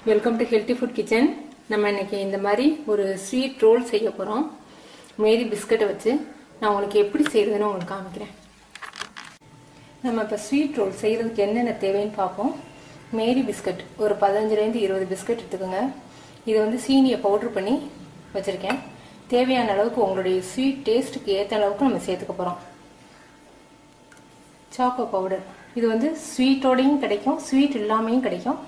Welcome to healthy food kitchen. நம்ம இன்னைக்கு இந்த மாதிரி ஒரு ஸ்வீட் ரோல் செய்ய போகிறோம். மேரி பிஸ்கட்டை வச்சு நான் உங்களுக்கு எப்படி செய்யறதுன்னு உங்களுக்கு காமிக்கிறேன். நம்ம இப்போ ஸ்வீட் ரோல் செய்கிறதுக்கு என்னென்ன தேவைன்னு பார்ப்போம். மேரி பிஸ்கட் ஒரு 15லேருந்து 20 பிஸ்கட் எடுத்துக்கோங்க. இது வந்து சீனியை பவுட்ரு பண்ணி வச்சுருக்கேன். தேவையான அளவுக்கு உங்களுடைய ஸ்வீட் டேஸ்ட்டுக்கு ஏற்ற அளவுக்கு நம்ம சேர்த்துக்க போகிறோம். சாக்கோ பவுடர், இது வந்து ஸ்வீட்டோடையும் கிடைக்கும், ஸ்வீட் இல்லாமையும் கிடைக்கும்.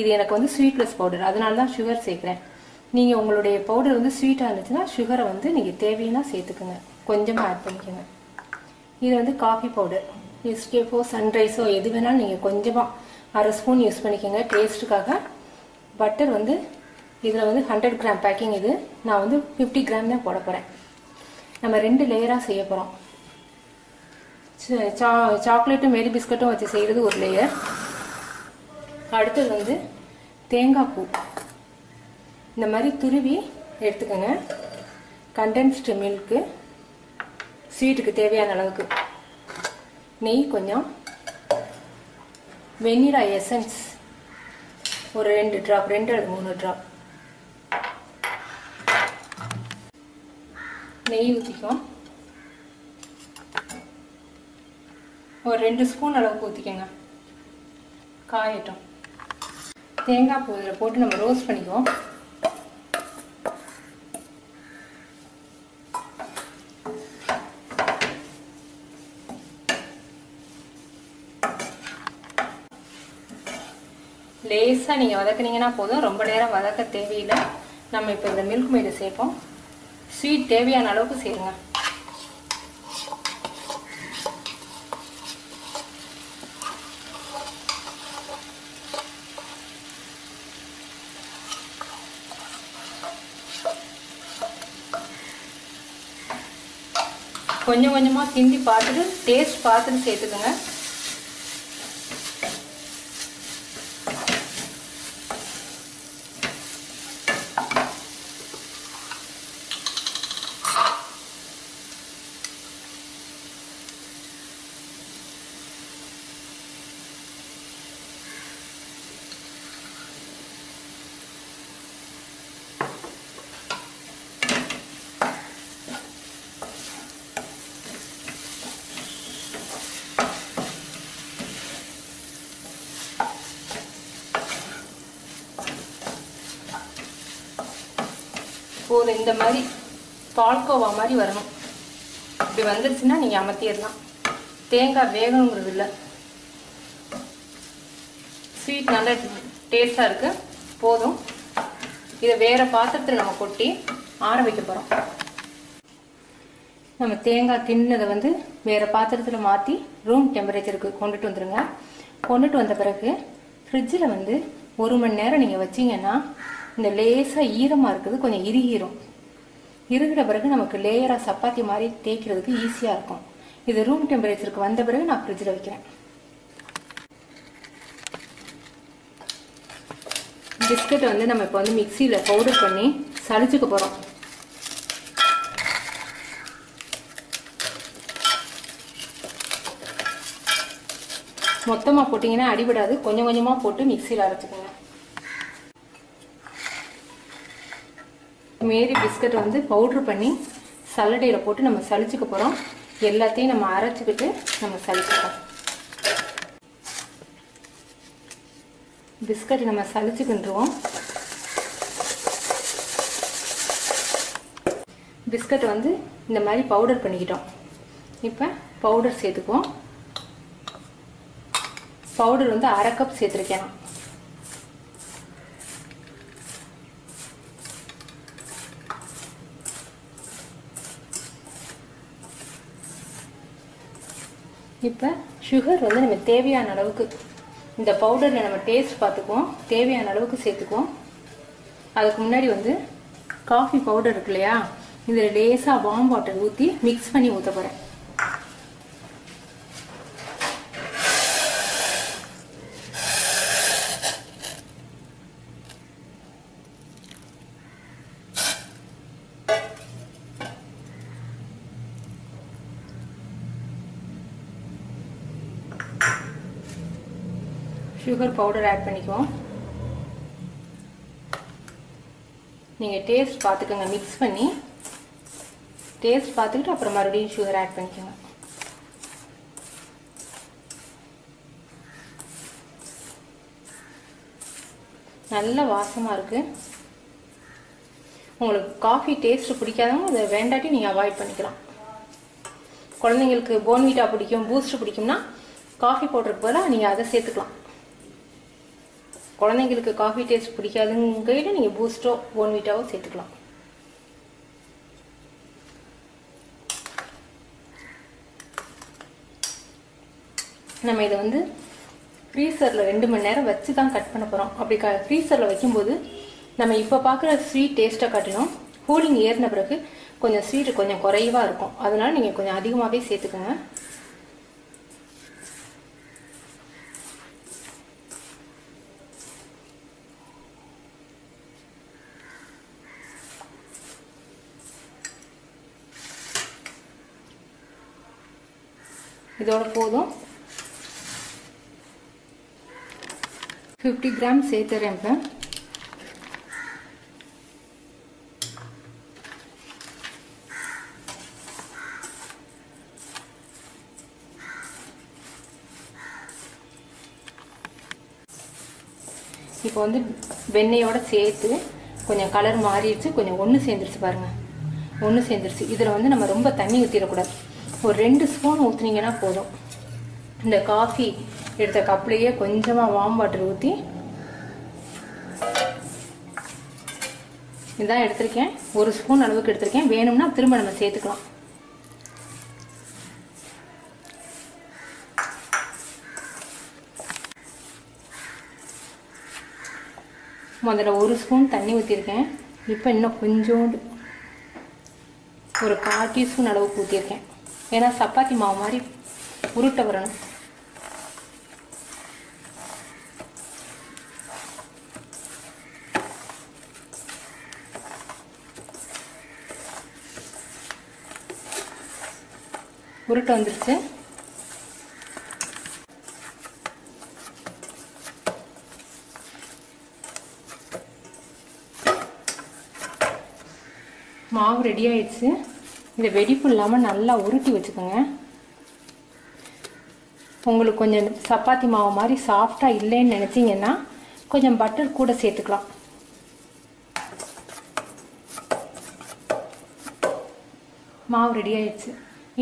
இது எனக்கு வந்து ஸ்வீட்லெஸ் பவுடர், அதனால தான் சுகர் சேர்க்குறேன். நீங்கள் உங்களுடைய பவுடர் வந்து ஸ்வீட்டாக இருந்துச்சுன்னா சுகரை வந்து நீங்கள் தேவைன்னா சேர்த்துக்குங்க, கொஞ்சமாக ஆட் பண்ணிக்கோங்க. இது வந்து காஃபி பவுடர், எஸ்கேஃபோ சன்ரைஸோ எது வேணாலும் நீங்கள் கொஞ்சமாக அரை ஸ்பூன் யூஸ் பண்ணிக்கோங்க டேஸ்ட்டுக்காக. பட்டர் வந்து இதில் வந்து 100 கிராம் பேக்கிங், இது நான் வந்து 50 கிராம் தான் போட போகிறேன். நம்ம 2 லேயராக செய்ய போகிறோம். சாக்லேட்டும் மேரி பிஸ்கட்டும் வச்சு செய்கிறது ஒரு லேயர். அடுத்தது வந்து தேங்காய் பூ இந்த மாதிரி துருவி எடுத்துக்கோங்க. கண்டென்ஸ்டு மில்க்கு, ஸ்வீட்டுக்கு தேவையான அளவுக்கு நெய் கொஞ்சம், வெண்ணிலா எசன்ஸ் ஒரு 2 ட்ராப், 2 அல்லது 3 ட்ராப் நெய் ஊற்றிக்கும். ஒரு 2 ஸ்பூன் அளவுக்கு ஊற்றிக்கோங்க. காயட்டும். தேங்காய் பூ இதில் போட்டு நம்ம ரோஸ்ட் பண்ணிக்குவோம். லேசாக நீங்கள் வதக்குனீங்கன்னா போதும், ரொம்ப நேரம் வதக்க தேவையில்லை. நம்ம இப்போ இந்த மில்க் மேடை சேர்ப்போம். ஸ்வீட் தேவையான அளவுக்கு சேருங்க. கொஞ்சம் கொஞ்சமாக கிண்டி பார்த்துட்டு டேஸ்ட் பார்த்துட்டு சேர்த்துக்கோங்க. போதும், இந்த மாதிரி பால்கோவா மாதிரி வரணும். இப்படி வந்துருச்சுன்னா நீங்கள் அமர்த்திடலாம். தேங்காய் வேகணுங்கிறது இல்லை, ஸ்வீட் நல்ல டேஸ்டாக இருக்குது. போதும், இதை வேறு பாத்திரத்தில் நம்ம கொட்டி ஆற வைக்க போகிறோம். நம்ம தேங்காய் தின்னதை வந்து வேறு பாத்திரத்தில் மாற்றி ரூம் டெம்பரேச்சருக்கு கொண்டுட்டு வந்துடுங்க. கொண்டுட்டு வந்த பிறகு ஃப்ரிட்ஜில் வந்து 1 மணி நேரம் நீங்கள் வச்சிங்கன்னா இந்த லேசாக ஈரமாக இருக்குது, கொஞ்சம் இறுகிரும். இறுகிற பிறகு நமக்கு லேயராக சப்பாத்தி மாதிரி தேய்க்கிறதுக்கு ஈஸியாக இருக்கும். இது ரூம் டெம்பரேச்சருக்கு வந்த பிறகு நான் ஃப்ரிட்ஜில் வைக்கிறேன். பிஸ்கட்டை வந்து நம்ம இப்போ வந்து மிக்சியில் பவுடர் பண்ணி சளிச்சுக்க போகிறோம். மொத்தமாக போட்டிங்கன்னா அடிபடாது, கொஞ்சம் கொஞ்சமாக போட்டு மிக்சியில் அரைச்சிக்கோங்க. மேரி பிஸ்கட் வந்து பவுட்ரு பண்ணி சல்லடையில் போட்டு நம்ம சளிச்சுக்க போகிறோம். எல்லாத்தையும் நம்ம அரைச்சிக்கிட்டு நம்ம சளிச்சுப்போம். பிஸ்கட் நம்ம சளிச்சுக்கிட்டுருவோம். பிஸ்கட் வந்து இந்த மாதிரி பவுடர் பண்ணிக்கிட்டோம். இப்போ பவுடர் சேர்த்துக்குவோம். பவுடர் வந்து 1/2 கப் சேர்த்துருக்கேன். இப்போ சுகர் வந்து நம்ம தேவையான அளவுக்கு, இந்த பவுடரில் நம்ம டேஸ்ட் பார்த்துக்குவோம், தேவையான அளவுக்கு சேர்த்துக்குவோம். அதுக்கு முன்னாடி வந்து காஃபி பவுடர் இருக்கு இல்லையா, இதில் லேசாக வார்ம் வாட்டர் ஊற்றி மிக்ஸ் பண்ணி ஊற்ற போகிறேன். சுகர் பவுடர் ஆட் பண்ணிக்குவோம். நீங்கள் டேஸ்ட் பார்த்துக்கோங்க. மிக்ஸ் பண்ணி டேஸ்ட் பார்த்துக்கிட்டு அப்புறம் மறுபடியும் சுகர் ஆட் பண்ணிக்கோங்க. நல்ல வாசமாக இருக்குது. உங்களுக்கு காஃபி டேஸ்ட் பிடிக்காதவங்க அதை வேண்டாட்டி நீங்கள் அவாய்ட் பண்ணிக்கலாம். குழந்தைங்களுக்கு போன்விட்டா பிடிக்கும், பூஸ்ட் பிடிக்கும்னா காஃபி பவுடருக்கு பதிலாக நீங்கள் அதை சேர்த்துக்கலாம். குழந்தைங்களுக்கு காஃபி டேஸ்ட் பிடிக்காதுங்கிட்ட நீங்கள் பூஸ்டோ போன்விட்டாவோ சேர்த்துக்கலாம். நம்ம இதை வந்து ஃப்ரீசரில் 2 மணி நேரம் வச்சு தான் கட் பண்ண போகிறோம். அப்படி ஃப்ரீசரில் வைக்கும்போது நம்ம இப்போ பார்க்குற ஸ்வீட் டேஸ்ட்டை காட்டினோம். கூலிங் ஏறின பிறகு கொஞ்சம் ஸ்வீட் கொஞ்சம் குறைவாக இருக்கும். அதனால நீங்கள் கொஞ்சம் அதிகமாகவே சேர்த்துக்கோங்க. இதோட போதும். 50 கிராம் சேர்த்துறேன். இப்போ வந்து வெண்ணெயோட சேர்த்து கொஞ்சம் கலர் மாறிடுச்சு, கொஞ்சம் ஒன்று சேர்ந்துருச்சு பாருங்கள். ஒன்று சேர்ந்துருச்சு. இதில் வந்து நம்ம ரொம்ப தண்ணி ஊற்றிடக்கூடாது. ஒரு 2 ஸ்பூன் ஊற்றுனீங்கன்னா போதும். இந்த காஃபி எடுத்த கப்லேயே கொஞ்சமாக வார்ம் வாட்டர் ஊற்றி இதான் எடுத்திருக்கேன். 1 ஸ்பூன் அளவுக்கு எடுத்திருக்கேன். வேணும்னா திரும்ப நம்ம சேர்த்துக்கலாம். முதல்ல 1 ஸ்பூன் தண்ணி ஊற்றிருக்கேன். இப்போ இன்னும் கொஞ்சோண்டு ஒரு 1/4 டீஸ்பூன் அளவுக்கு ஊற்றிருக்கேன். ஏன்னா சப்பாத்தி மாவு மாதிரி உருட்டை வரணும். உருட்டை வந்துருச்சு. மாவு ரெடி ஆயிடுச்சு. இதை வெடிப்பு இல்லாமல் நல்லா உருட்டி வச்சுக்கோங்க. உங்களுக்கு கொஞ்சம் சப்பாத்தி மாவு மாதிரி சாஃப்டாக இல்லைன்னு நினச்சிங்கன்னா கொஞ்சம் பட்டர் கூட சேர்த்துக்கலாம். மாவு ரெடி ஆயிடுச்சு.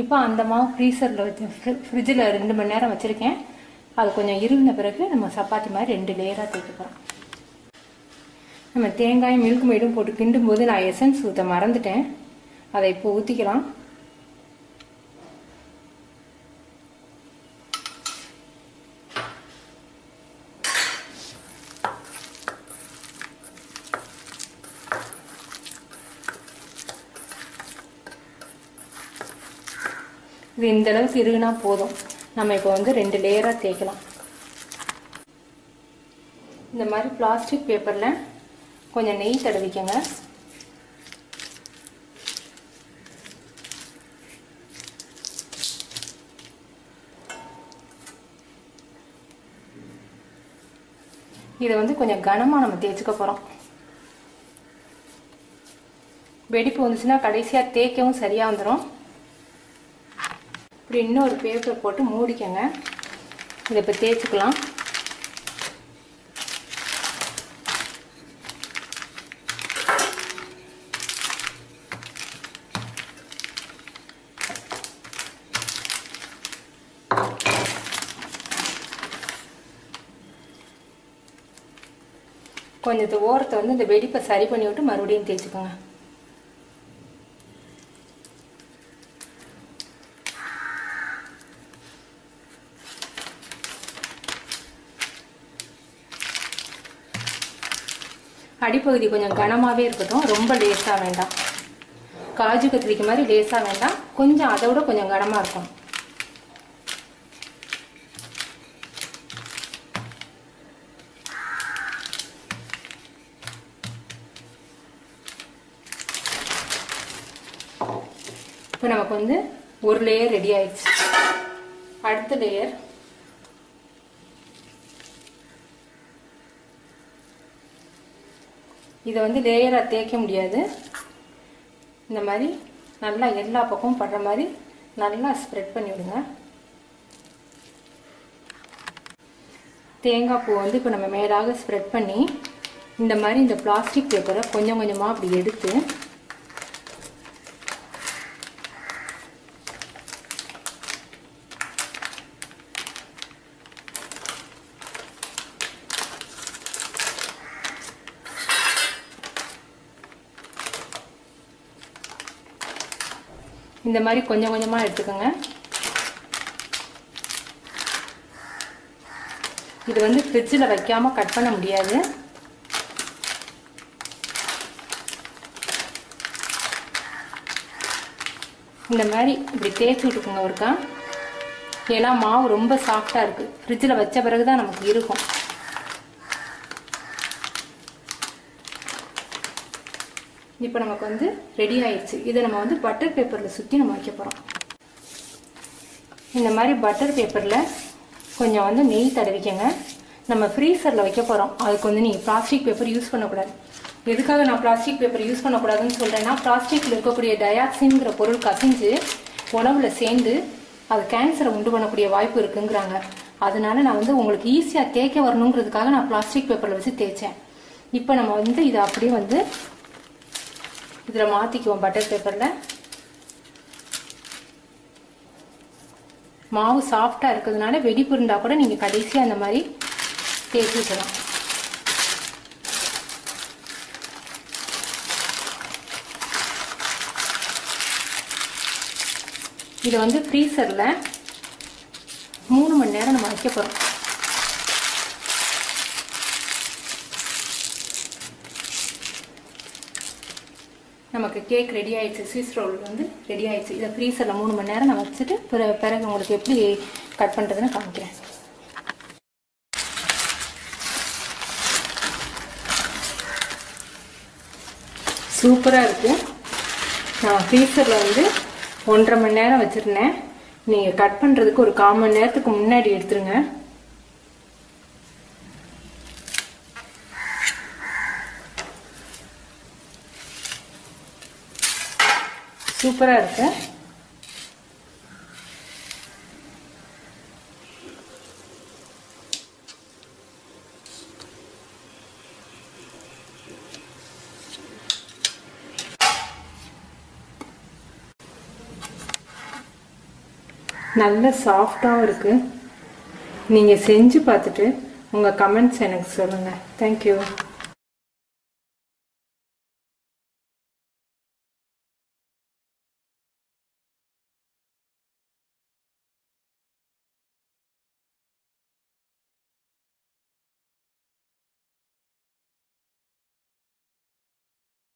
இப்போ அந்த மாவு ஃப்ரீசரில் வச்சு ஃப்ரிட்ஜில் 2 மணி நேரம் வச்சுருக்கேன். அது கொஞ்சம் இருவின பிறகு நம்ம சப்பாத்தி மாதிரி 2 லேயராக தேய்க்கிறோம். நம்ம தேங்காயும் மில்க் மேடும் போட்டு கிண்டும் போது நான் எசன்ஸ் ஊற்ற மறந்துட்டேன். அதை இப்போ ஊற்றிக்கலாம். இது இந்த அளவுக்கு இருக்குன்னா போதும். நம்ம இப்போ வந்து 2 லேயராக தேய்க்கலாம். இந்த மாதிரி பிளாஸ்டிக் பேப்பரில் கொஞ்சம் நெய் தடவிக்கங்க. இதை வந்து கொஞ்சம் கனமாக நம்ம தேய்ச்சிக்க போகிறோம். வெடிப்பு வந்துச்சுன்னா கடைசியாக தேய்க்கவும் சரியாக வந்துடும். இப்படி இன்னொரு பேப்பர் போட்டு மூடிக்கங்க. இதை இப்போ தேய்ச்சிக்கலாம். கொஞ்சம் ஓரத்தை வந்து இந்த வெடிப்பை சரி பண்ணி விட்டு மறுபடியும் தேய்ச்சிக்கோங்க. அடிப்பகுதி கொஞ்சம் கனமாகவே இருக்கட்டும். ரொம்ப லேசாக வேண்டாம். காஜு கத்திரிக்கு மாதிரி லேசாக வேண்டாம். கொஞ்சம் அதை விட கொஞ்சம் கனமாக இருக்கும். இப்போ நமக்கு வந்து ஒரு லேயர் ரெடி ஆயிடுச்சு. அடுத்த லேயர் இதை வந்து லேயராக தேய்க்க முடியாது. இந்த மாதிரி நல்லா எல்லா பக்கமும் படுற மாதிரி நல்லா ஸ்ப்ரெட் பண்ணி விடுங்க. தேங்காய் பூ வந்து இப்போ நம்ம மேலாக ஸ்ப்ரெட் பண்ணி இந்த மாதிரி இந்த பிளாஸ்டிக் பேப்பரை கொஞ்சம் கொஞ்சமாக அப்படி எடுத்து இந்த மாதிரி கொஞ்சம் கொஞ்சமாக எடுத்துக்கோங்க. இது வந்து ஃப்ரிட்ஜில் வைக்காமல் கட் பண்ண முடியாது. இந்த மாதிரி இப்படி தேய்ச்சி விட்டுக்கோங்க ஒருக்கா. ஏன்னா மாவு ரொம்ப சாஃப்டாக இருக்குது, ஃப்ரிட்ஜில் வச்ச பிறகு தான் நமக்கு இருக்கும். இப்போ நமக்கு வந்து ரெடி ஆயிடுச்சு. இதை நம்ம வந்து பட்டர் பேப்பரில் சுற்றி நம்ம வைக்க போகிறோம். இந்த மாதிரி பட்டர் பேப்பரில் கொஞ்சம் வந்து நெய் தடவிக்கங்க. நம்ம ஃப்ரீசரில் வைக்க போகிறோம். அதுக்கு வந்து நீங்கள் பிளாஸ்டிக் பேப்பர் யூஸ் பண்ணக்கூடாது. எதுக்காக நான் பிளாஸ்டிக் பேப்பர் யூஸ் பண்ணக்கூடாதுன்னு சொல்கிறேன்னா, பிளாஸ்டிக்கில் இருக்கக்கூடிய டயாக்சின்ங்கிற பொருள் கசிஞ்சு உணவுல சேர்ந்து அது கேன்சரை உண்டு பண்ணக்கூடிய வாய்ப்பு இருக்குங்கிறாங்க. அதனால நான் வந்து உங்களுக்கு ஈஸியாக தேய்க்க வரணுங்கிறதுக்காக நான் பிளாஸ்டிக் பேப்பரில் வச்சு தேய்ச்சேன். இப்போ நம்ம வந்து இதை அப்படியே வந்து இதில் மாற்றிக்குவோம். பட்டர் பேப்பரில் மாவு சாஃப்டாக இருக்கிறதுனால வெடிப்பு இருந்தால் கூட நீங்கள் கடைசியாக அந்த மாதிரி தேய்ச்சி விடலாம். இதை வந்து ஃப்ரீசரில் 3 மணி நேரம் நம்ம வைக்க போகிறோம். நமக்கு கேக் ரெடி ஆயிடுச்சு. ஸ்விஸ் ரோல் வந்து ரெடி ஆயிடுச்சு. இதை ஃப்ரீசரில் 3 மணி நேரம் நான் வச்சுட்டு பிறகு உங்களுக்கு எப்படி கட் பண்ணுறதுன்னு காமிக்கிறேன். சூப்பராக இருக்குது. நான் ஃப்ரீசரில் வந்து 1.5 மணி நேரம் வச்சுருந்தேன். நீங்கள் கட் பண்ணுறதுக்கு ஒரு 1/4 மணி நேரத்துக்கு முன்னாடி எடுத்துருங்க. சூப்பராக இருக்கு. நல்ல சாஃப்டாகவும் இருக்கு. நீங்கள் செஞ்சு பார்த்துட்டு உங்கள் கமெண்ட்ஸ் எனக்கு சொல்லுங்கள். தேங்க்யூ.